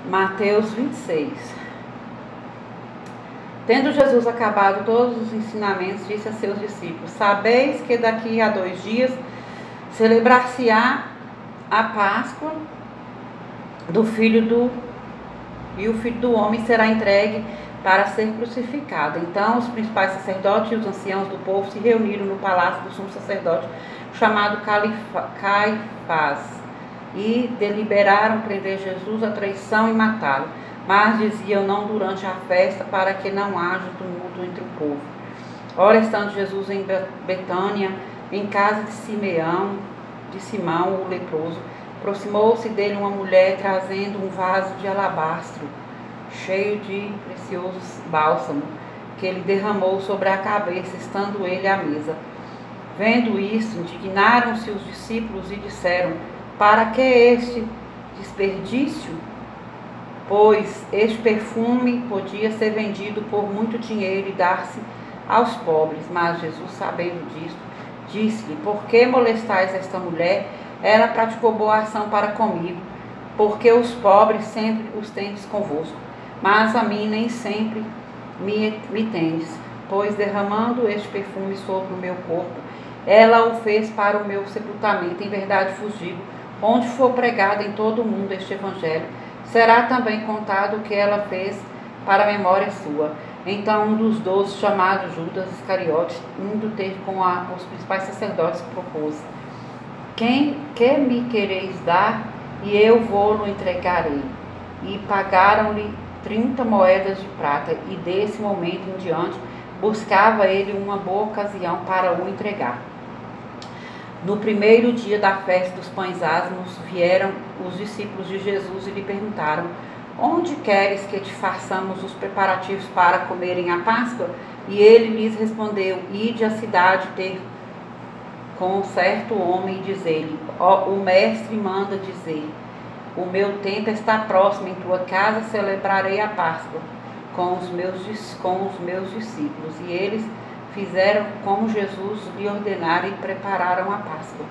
Mateus 26. Tendo Jesus acabado todos os ensinamentos, disse a seus discípulos: sabeis que daqui a 2 dias celebrar-se-á a Páscoa do Filho e o Filho do Homem será entregue para ser crucificado. Então os principais sacerdotes e os anciãos do povo se reuniram no palácio do sumo sacerdote, chamado Caifás, e deliberaram prender Jesus à traição e matá-lo. Mas diziam: não durante a festa, para que não haja tumulto entre o povo. Ora, estando Jesus em Betânia, em casa de Simão, o leproso, aproximou-se dele uma mulher trazendo um vaso de alabastro, cheio de precioso bálsamo, que ele derramou sobre a cabeça, estando ele à mesa. Vendo isso, indignaram-se os discípulos e disseram: para que este desperdício? Pois este perfume podia ser vendido por muito dinheiro e dar-se aos pobres. Mas Jesus, sabendo disto, disse-lhe: por que molestais esta mulher? Ela praticou boa ação para comigo, porque os pobres sempre os tendes convosco, mas a mim nem sempre me tendes. Pois derramando este perfume sobre o meu corpo, ela o fez para o meu sepultamento. Em verdade vos digo, onde for pregado em todo o mundo este evangelho, será também contado o que ela fez para a memória sua. Então um dos 12, chamado Judas Iscariotes, indo ter com os principais sacerdotes, propôs: que me quereis dar, e eu vou-lo entregarei. E pagaram-lhe 30 moedas de prata, e desse momento em diante buscava ele uma boa ocasião para o entregar. No primeiro dia da festa dos pães asmos, vieram os discípulos de Jesus e lhe perguntaram: onde queres que te façamos os preparativos para comerem a Páscoa? E ele lhes respondeu: ide à cidade ter com um certo homem e dizer-lhe: o mestre manda dizer, o meu tempo está próximo, em tua casa celebrarei a Páscoa com os meus discípulos. E eles fizeram como Jesus lhe ordenara e prepararam a Páscoa.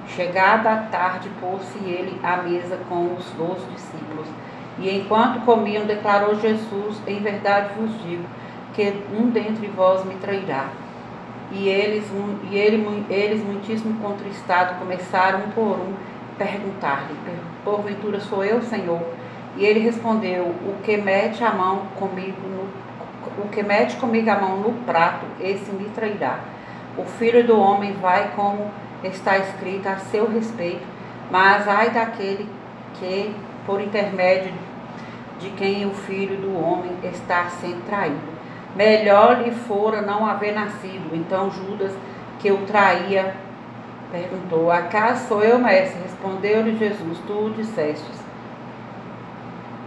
Chegada a tarde, pôs-se ele à mesa com os 12 discípulos. E enquanto comiam, declarou Jesus: em verdade vos digo, que um dentre vós me trairá. E eles, muitíssimo contristados, começaram um por um perguntar-lhe: porventura sou eu, Senhor? E ele respondeu: o que mete comigo a mão no prato, esse me trairá. O Filho do Homem vai como está escrito a seu respeito, mas ai daquele que, por intermédio de quem o Filho do Homem está sendo traído. Melhor lhe fora não haver nascido. Então Judas, que o traía, perguntou: acaso sou eu, mestre? Respondeu-lhe Jesus: tu o dissestes.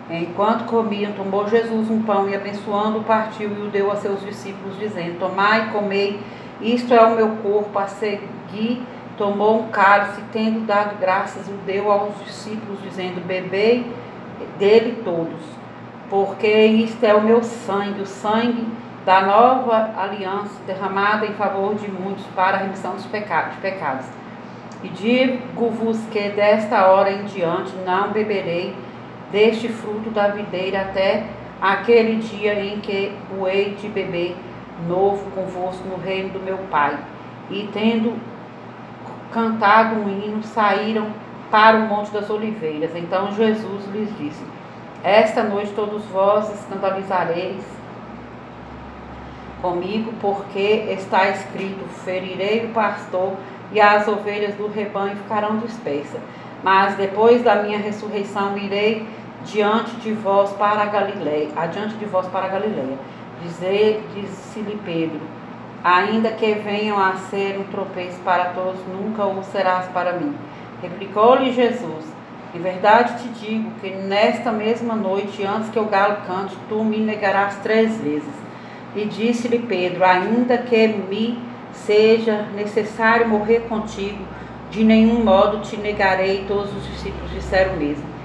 Enquanto comiam, tomou Jesus um pão e, abençoando, o partiu e o deu a seus discípulos, dizendo: tomai e comei, isto é o meu corpo. A seguir, tomou um cálice, tendo dado graças, o deu aos discípulos, dizendo: bebei dele todos, porque isto é o meu sangue, o sangue da nova aliança, derramada em favor de muitos para a remissão dos pecados. E digo-vos que desta hora em diante não beberei deste fruto da videira até aquele dia em que o hei de beber novo convosco no reino do meu Pai. E tendo cantado um hino, saíram para o Monte das Oliveiras. Então Jesus lhes disse: esta noite todos vós escandalizareis comigo, porque está escrito: ferirei o pastor e as ovelhas do rebanho ficarão dispersas. Mas depois da minha ressurreição irei adiante de vós para a Galileia. Disse-lhe Pedro: ainda que venham a ser um tropeço para todos, nunca o serás para mim. Replicou-lhe Jesus: em verdade te digo que nesta mesma noite, antes que o galo cante, tu me negarás 3 vezes. E disse-lhe Pedro: ainda que me seja necessário morrer contigo, de nenhum modo te negarei. Todos os discípulos disseram o mesmo.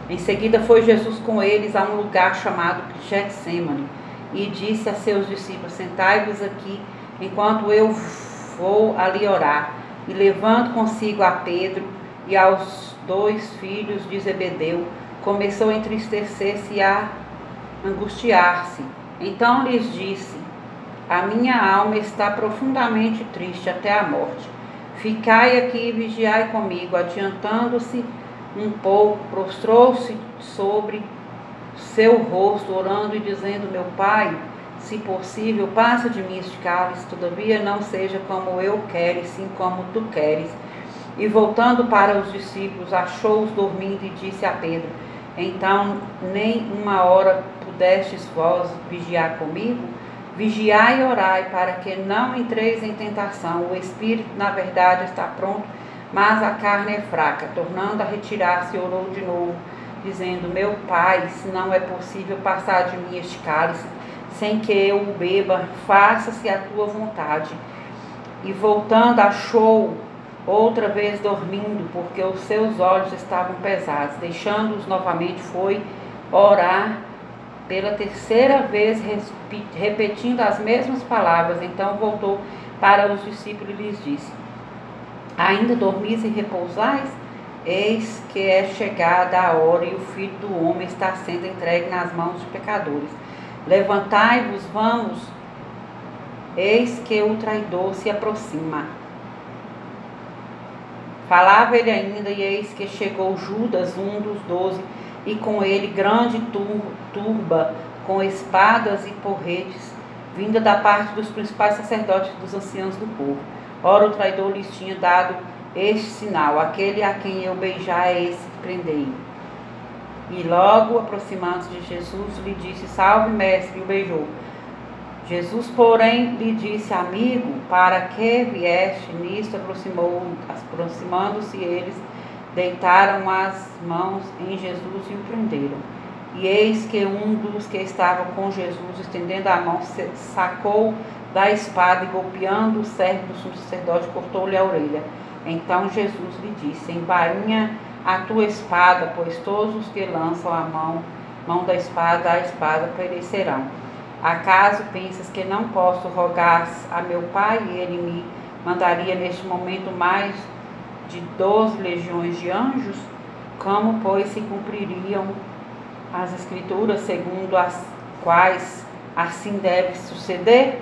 Em seguida foi Jesus com eles a um lugar chamado Getsêmani, e disse a seus discípulos: sentai-vos aqui, enquanto eu vou ali orar. E levando consigo a Pedro e aos 2 filhos de Zebedeu, começou a entristecer-se e a angustiar-se. Então lhes disse: a minha alma está profundamente triste até a morte. Ficai aqui e vigiai comigo. Adiantando-se um pouco, prostrou-se sobre seu rosto, orando e dizendo: meu Pai, se possível, passa de mim este cálice, todavia não seja como eu quero, e sim como tu queres. E voltando para os discípulos, achou-os dormindo e disse a Pedro: então nem uma hora pudestes vós vigiar comigo? Vigiai e orai, para que não entreis em tentação. O espírito, na verdade, está pronto, mas a carne é fraca. Tornando a retirar-se, orou de novo, dizendo: meu Pai, se não é possível passar de mim este cálice, sem que eu o beba, faça-se a tua vontade. E voltando, achou outra vez dormindo, porque os seus olhos estavam pesados. Deixando-os novamente, foi orar pela terceira vez, repetindo as mesmas palavras. Então voltou para os discípulos e lhes disse: ainda dormis e repousais? Eis que é chegada a hora, e o Filho do Homem está sendo entregue nas mãos de pecadores. Levantai-vos, vamos, eis que o traidor se aproxima. Falava ele ainda, e eis que chegou Judas, um dos 12, e com ele grande turba, com espadas e porretes, vinda da parte dos principais sacerdotes e dos anciãos do povo. Ora, o traidor lhes tinha dado este sinal: aquele a quem eu beijar é esse que prendei. E logo, aproximando-se de Jesus, lhe disse: salve, mestre, e o beijou. Jesus, porém, lhe disse: amigo, para que vieste? Nisto, aproximando-se eles, deitaram as mãos em Jesus e o prenderam. E eis que um dos que estavam com Jesus, estendendo a mão, sacou da espada e, golpeando o servo do sumo sacerdote, cortou-lhe a orelha. Então Jesus lhe disse: embainha a tua espada, pois todos os que lançam a mão da espada, a espada perecerão. Acaso pensas que não posso rogar a meu Pai, e ele me mandaria neste momento mais de 12 legiões de anjos? Como, pois, se cumpririam as Escrituras, segundo as quais assim deve suceder?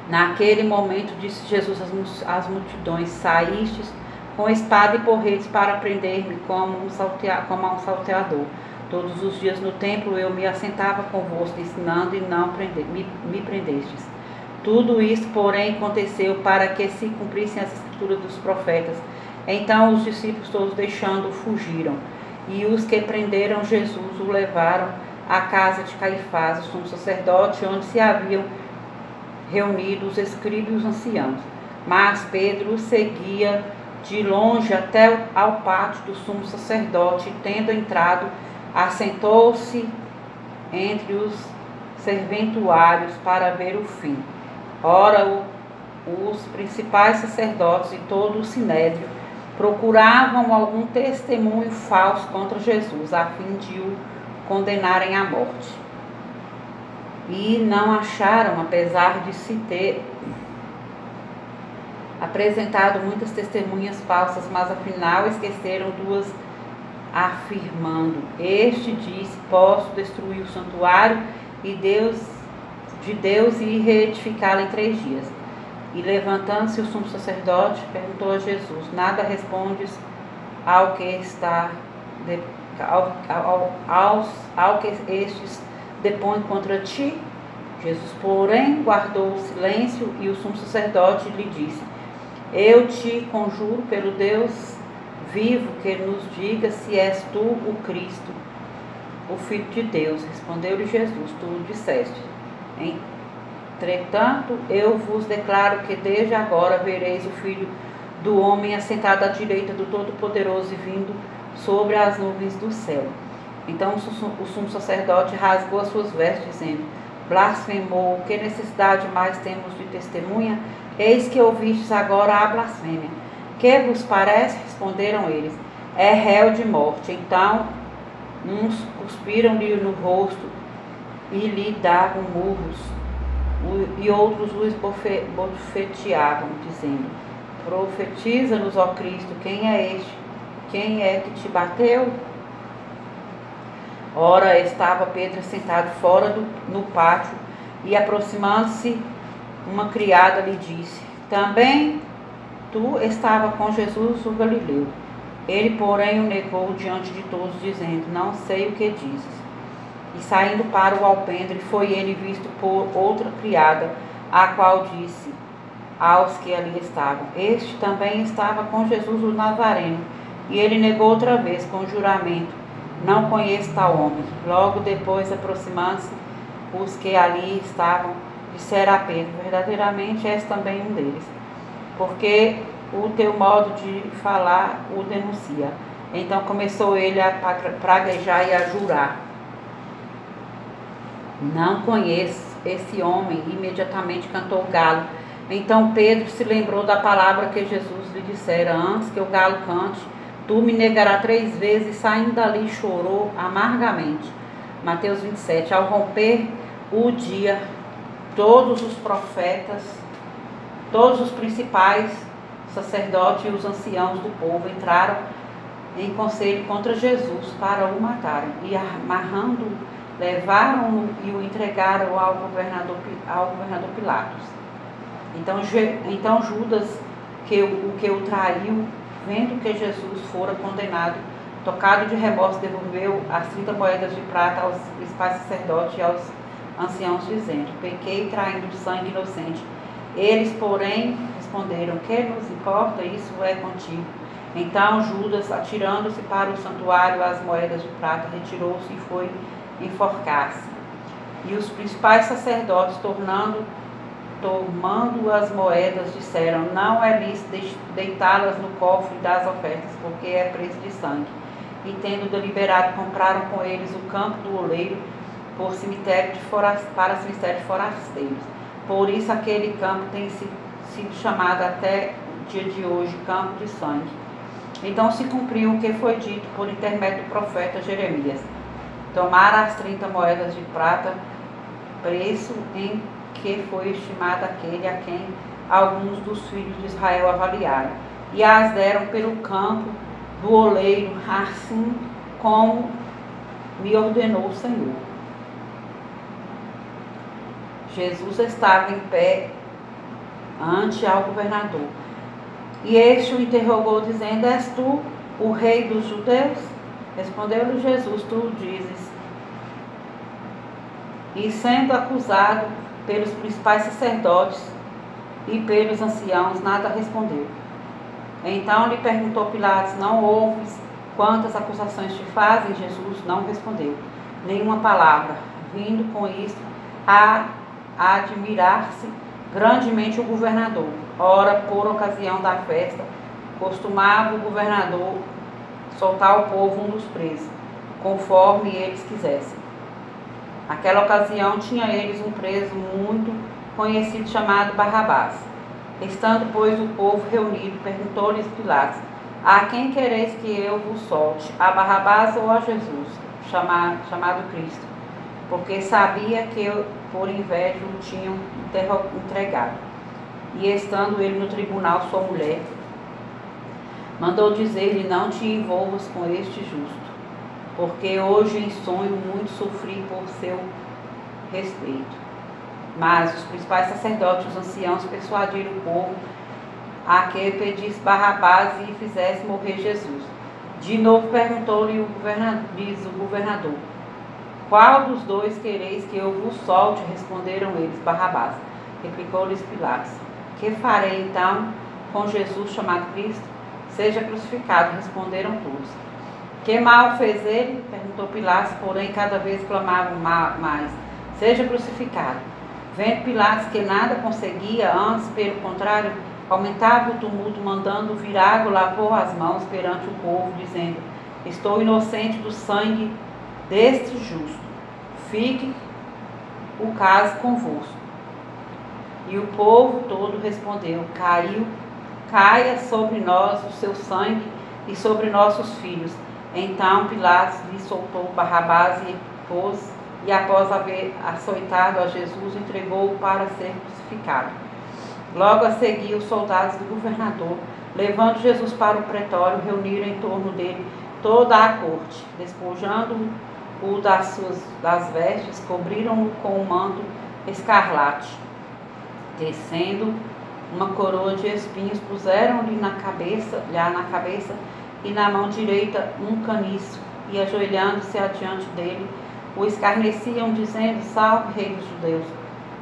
Naquele momento disse Jesus às multidões: saístes com espada e porretes para prender-me como a um salteador. Todos os dias no templo eu me assentava convosco, ensinando, e não me prendestes. Tudo isso, porém, aconteceu para que se cumprissem as Escrituras dos profetas. Então os discípulos todos, deixando-o, fugiram. E os que prenderam Jesus o levaram à casa de Caifás, o sumo sacerdote, onde se haviam reunido os escribas e os anciãos. Mas Pedro seguia de longe até ao pátio do sumo sacerdote, e, tendo entrado, assentou-se entre os serventuários para ver o fim. Ora, os principais sacerdotes e todo o sinédrio procuravam algum testemunho falso contra Jesus, a fim de o condenarem à morte. E não acharam, apesar de se ter apresentado muitas testemunhas falsas, mas afinal esqueceram duas, afirmando: este disse: posso destruir o santuário de Deus e reedificá-lo em 3 dias. E levantando-se o sumo sacerdote, perguntou a Jesus: nada respondes ao que estes depõem contra ti? Jesus, porém, guardou o silêncio, e o sumo sacerdote lhe disse: eu te conjuro pelo Deus vivo, que nos diga se és tu o Cristo, o Filho de Deus. Respondeu-lhe Jesus: tu o disseste. Entretanto, eu vos declaro que desde agora vereis o Filho do Homem assentado à direita do Todo-Poderoso e vindo sobre as nuvens do céu. Então o sumo sacerdote rasgou as suas vestes, dizendo: blasfemou, que necessidade mais temos de testemunha? Eis que ouvistes agora a blasfêmia. Que vos parece? Responderam eles: é réu de morte. Então uns cuspiram-lhe no rosto e lhe davam murros, e outros os bofeteavam, dizendo: profetiza-nos, ó Cristo, quem é este? Quem é que te bateu? Ora, estava Pedro sentado fora no pátio, e aproximando-se, uma criada lhe disse: também tu estava com Jesus o Galileu. Ele, porém, o negou diante de todos, dizendo: não sei o que dizes. E saindo para o alpendre, foi ele visto por outra criada, a qual disse aos que ali estavam: este também estava com Jesus o Nazareno. E ele negou outra vez, com juramento: não conheço tal homem. Logo depois, aproximando-se, os que ali estavam disseram a Pedro: verdadeiramente és também um deles, porque o teu modo de falar o denuncia. Então começou ele a praguejar e a jurar: não conheço esse homem. E imediatamente cantou o galo. Então Pedro se lembrou da palavra que Jesus lhe dissera: antes que o galo cante, tu me negarás 3 vezes. E saindo dali chorou amargamente. Mateus 27. Ao romper o dia, todos os profetas, todos os principais sacerdotes e os anciãos do povo entraram em conselho contra Jesus para o matarem. E amarrando-o, levaram-no e o entregaram ao governador Pilatos. Então Judas, que o traiu, vendo que Jesus fora condenado, tocado de remorso, devolveu as 30 moedas de prata aos principais sacerdotes e aos anciãos, dizendo: pequei traindo de sangue inocente. Eles, porém, responderam: que nos importa? Isso é contigo. Então Judas, atirando-se para o santuário as moedas de prata, retirou-se e foi enforcar-se. E os principais sacerdotes, tomando as moedas, disseram: não é lícito deitá-las no cofre das ofertas, porque é preço de sangue. E tendo deliberado, compraram com eles o campo do oleiro para cemitério de forasteiros. Por isso aquele campo tem sido chamado até o dia de hoje campo de sangue. Então se cumpriu o que foi dito por intermédio do profeta Jeremias: tomaram as 30 moedas de prata, preço em que foi estimado aquele a quem alguns dos filhos de Israel avaliaram, e as deram pelo campo do oleiro, assim como me ordenou o Senhor. Jesus estava em pé ante ao governador, e este o interrogou, dizendo: és tu o rei dos judeus? Respondeu-lhe Jesus: tu dizes. E sendo acusado pelos principais sacerdotes e pelos anciãos, nada respondeu. Então lhe perguntou Pilatos: não ouves quantas acusações te fazem? Jesus não respondeu nenhuma palavra, vindo com isso a admirar-se grandemente o governador. Ora, por ocasião da festa, costumava o governador soltar ao povo um dos presos, conforme eles quisessem. Naquela ocasião tinha eles um preso muito conhecido chamado Barrabás. Estando, pois, o povo reunido, perguntou-lhes Pilatos: a quem quereis que eu vos solte, a Barrabás ou a Jesus, chamado Cristo? Porque sabia que por inveja o tinham entregado. E estando ele no tribunal, sua mulher mandou dizer-lhe: não te envolvas com este justo, porque hoje em sonho muito sofri por seu respeito. Mas os principais sacerdotes e os anciãos persuadiram o povo a que pedisse Barrabás e fizesse morrer Jesus. De novo perguntou-lhe o governador: qual dos dois quereis que eu vos solte? Responderam eles: Barrabás. Replicou-lhes Pilatos: que farei então com Jesus chamado Cristo? Seja crucificado. Responderam todos. Que mal fez ele? Perguntou Pilatos, porém cada vez clamavam mais: seja crucificado. Vendo Pilatos que nada conseguia, antes, pelo contrário, aumentava o tumulto, mandando vir água, lavou as mãos perante o povo, dizendo: estou inocente do sangue deste justo. Fique o caso convosco. E o povo todo respondeu: caia sobre nós o seu sangue e sobre nossos filhos. Então Pilatos lhe soltou Barrabás e após haver açoitado a Jesus, entregou-o para ser crucificado. Logo a seguir, os soldados do governador, levando Jesus para o pretório, reuniram em torno dele toda a corte. Despojando-o o das vestes, cobriram-o com um manto escarlate. Tecendo uma coroa de espinhos, puseram-lhe na cabeça, e na mão direita um caniço, e ajoelhando-se adiante dele, o escarneciam, dizendo: Salve, Rei dos Judeus!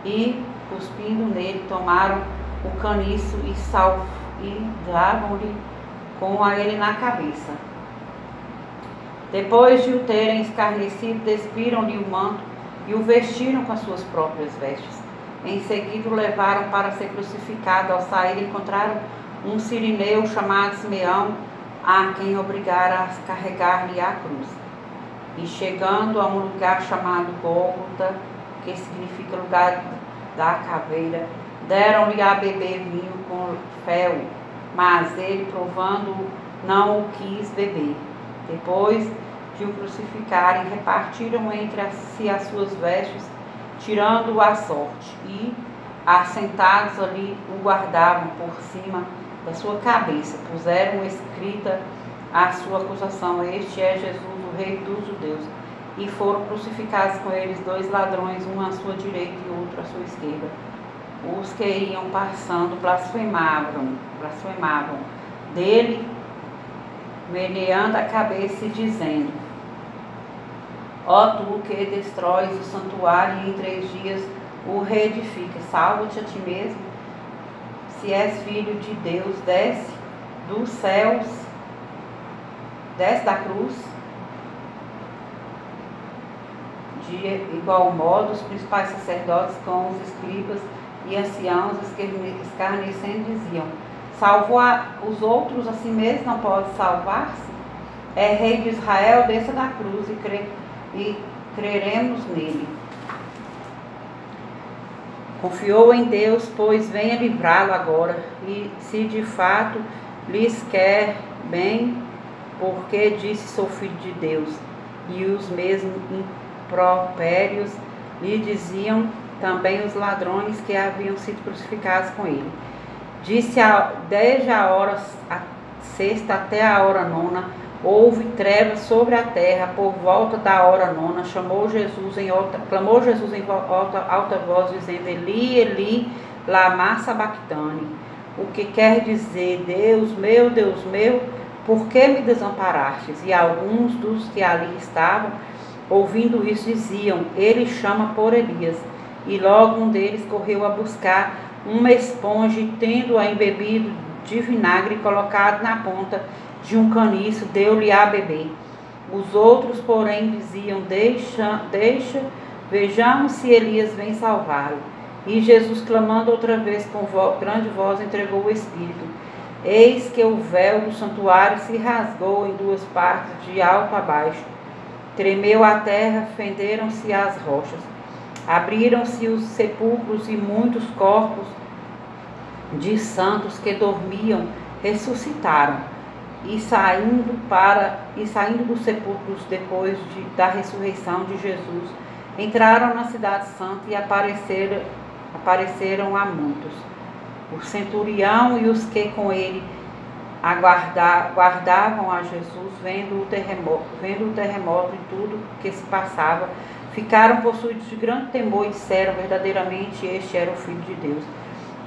E, cuspindo nele, tomaram o caniço e davam-lhe com ele na cabeça. Depois de o terem escarnecido, despiram-lhe o manto e o vestiram com as suas próprias vestes. Em seguida o levaram para ser crucificado. Ao sair, encontraram um sirineu chamado Simeão, a quem obrigaram a carregar-lhe a cruz. E chegando a um lugar chamado Gólgota, que significa lugar da caveira, deram-lhe a beber vinho com fel, mas ele, provando-o, não o quis beber. Depois de o crucificarem, repartiram entre si as suas vestes, tirando-o à sorte, e, assentados ali, o guardavam por cima da sua cabeça. Puseram escrita a sua acusação: Este é Jesus, o Rei dos Judeus. E foram crucificados com eles 2 ladrões, um à sua direita e outro à sua esquerda. Os que iam passando blasfemavam dele, meneando a cabeça e dizendo: Ó tu que destróis o santuário e em 3 dias o reedifica, salva-te a ti mesmo. Se és filho de Deus, desce dos céus, desce da cruz. De igual modo, os principais sacerdotes com os escribas e anciãos, escarnecendo, diziam: Salvou os outros, assim mesmo não pode salvar-se? É Rei de Israel, desça da cruz e creremos nele. Confiou em Deus, pois venha livrá-lo agora, e se de fato lhes quer bem, porque disse: Sou filho de Deus. E os mesmos impropérios lhe diziam também os ladrões que haviam sido crucificados com ele. Disse: desde a hora sexta até a hora nona, houve trevas sobre a terra. Por volta da hora nona, clamou Jesus em alta voz, dizendo: Eli, Eli, lama sabachthani, o que quer dizer: Deus meu, por que me desamparastes? E alguns dos que ali estavam, ouvindo isso, diziam: Ele chama por Elias. E logo um deles correu a buscar uma esponja, e tendo-a embebido de vinagre colocado na ponta de um caniço, deu-lhe a beber. Os outros, porém, diziam: Deixa, vejamos se Elias vem salvá-lo. E Jesus, clamando outra vez com grande voz, entregou o Espírito. Eis que o véu do santuário se rasgou em 2 partes, de alto a baixo. Tremeu a terra, fenderam-se as rochas. Abriram-se os sepulcros, e muitos corpos de santos que dormiam ressuscitaram. E saindo dos sepulcros depois da ressurreição de Jesus, entraram na cidade santa e apareceram a muitos. O centurião e os que com ele guardavam a Jesus, vendo o terremoto e tudo que se passava, ficaram possuídos de grande temor e disseram: verdadeiramente este era o Filho de Deus.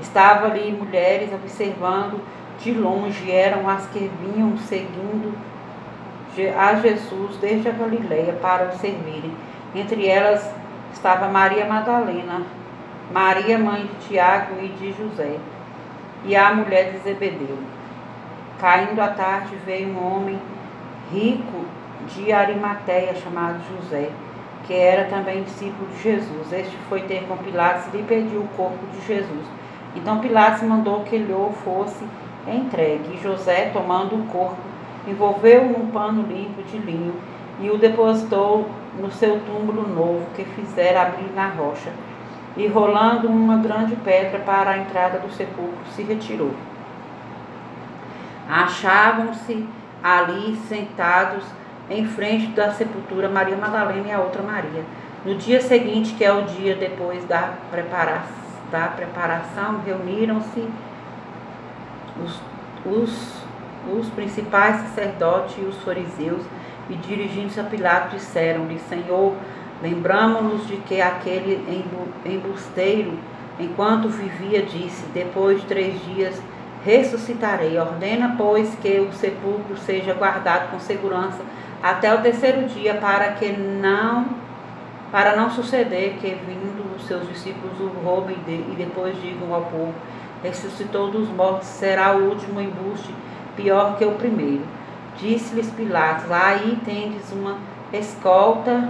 Estavam ali mulheres observando de longe, eram as que vinham seguindo a Jesus desde a Galileia para o servirem. Entre elas estava Maria Madalena, Maria, mãe de Tiago e de José, e a mulher de Zebedeu. Caindo a tarde, veio um homem rico de Arimateia, chamado José, que era também discípulo de Jesus. Este foi ter com Pilatos e lhe pediu o corpo de Jesus. Então Pilatos mandou que lhe fosse entregue. E José, tomando o corpo, envolveu-o num pano limpo de linho e o depositou no seu túmulo novo, que fizera abrir na rocha. E rolando uma grande pedra para a entrada do sepulcro, se retirou. Achavam-se ali sentados em frente da sepultura Maria Madalena e a outra Maria. No dia seguinte, que é o dia depois da preparação, reuniram-se os principais sacerdotes e os fariseus E dirigindo-se a Pilatos, disseram-lhe: Senhor, lembramo-nos de que aquele embusteiro, enquanto vivia, disse: depois de 3 dias ressuscitarei. Ordena, pois, que o sepulcro seja guardado com segurança até o 3º dia, para não suceder que, vindo os seus discípulos, o roubem e depois digam ao povo: ressuscitou dos mortos, será o último embuste pior que o primeiro. Disse-lhes Pilatos: aí tendes uma escolta,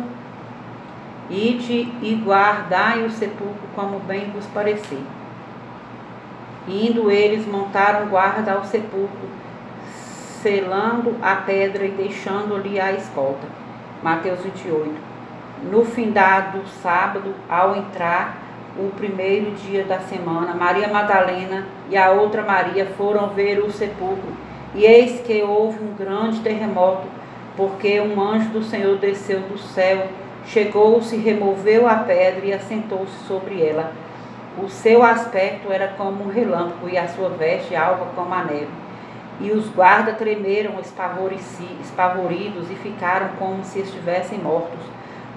ide e guardai o sepulcro como bem vos parecer. Indo eles, montaram guarda ao sepulcro, selando a pedra e deixando-lhe a escolta. Mateus 28. No findado sábado, ao entrar o 1º dia da semana, Maria Madalena e a outra Maria foram ver o sepulcro, e eis que houve um grande terremoto, porque um anjo do Senhor desceu do céu, chegou-se, removeu a pedra e assentou-se sobre ela. O seu aspecto era como um relâmpago, e a sua veste alva como a neve. E os guardas tremeram espavoridos e ficaram como se estivessem mortos.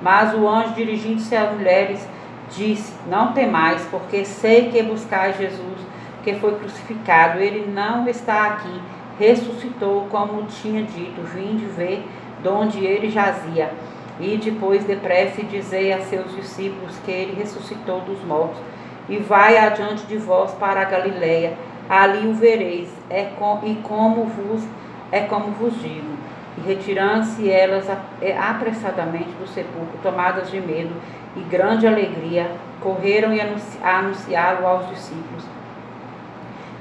Mas o anjo, dirigindo-se às mulheres, disse: não temais, porque sei que buscais Jesus, que foi crucificado. Ele não está aqui, ressuscitou, como tinha dito. Vinde ver de onde ele jazia. E depois depressa dizei a seus discípulos que ele ressuscitou dos mortos. E vai adiante de vós para a Galileia, ali o vereis, como vos digo. E retirando-se elas apressadamente do sepulcro, tomadas de medo e grande alegria, correram a anunciá-lo aos discípulos.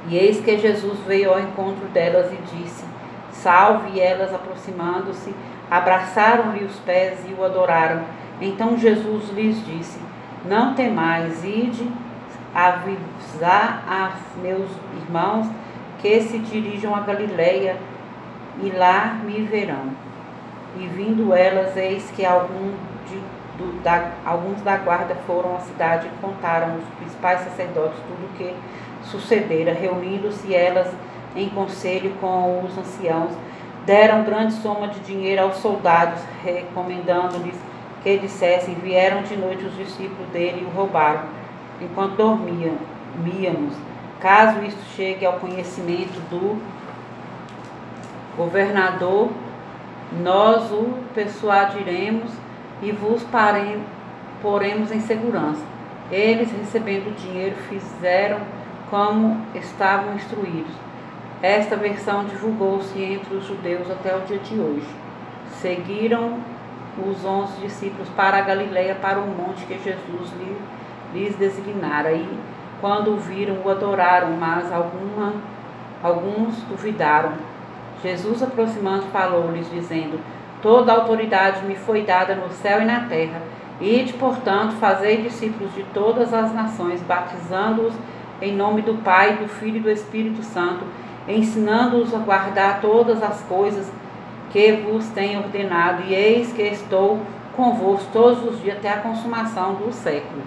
E eis que Jesus veio ao encontro delas e disse: salve. E elas, aproximando-se, abraçaram-lhe os pés e o adoraram. Então Jesus lhes disse: não temais, ide avisar a meus irmãos que se dirijam a Galileia, e lá me verão. E vindo elas, eis que alguns da guarda foram à cidade e contaram aos principais sacerdotes tudo o que sucedera. Reunindo-se elas em conselho com os anciãos, deram grande soma de dinheiro aos soldados, recomendando-lhes que dissessem: vieram de noite os discípulos dele e o roubaram, enquanto dormíamos. Caso isto chegue ao conhecimento do governador, nós o persuadiremos e vos poremos em segurança. Eles, recebendo o dinheiro, fizeram como estavam instruídos. Esta versão divulgou-se entre os judeus até o dia de hoje. Seguiram os 11 discípulos para a Galileia, para o monte que Jesus lhes designara, e quando o viram, o adoraram, mas alguns duvidaram. Jesus, aproximando, falou-lhes, dizendo: toda a autoridade me foi dada no céu e na terra. Ide, portanto, fazei discípulos de todas as nações, batizando-os em nome do Pai, do Filho e do Espírito Santo, ensinando-os a guardar todas as coisas que vos tenho ordenado, e eis que estou convosco todos os dias até a consumação do século.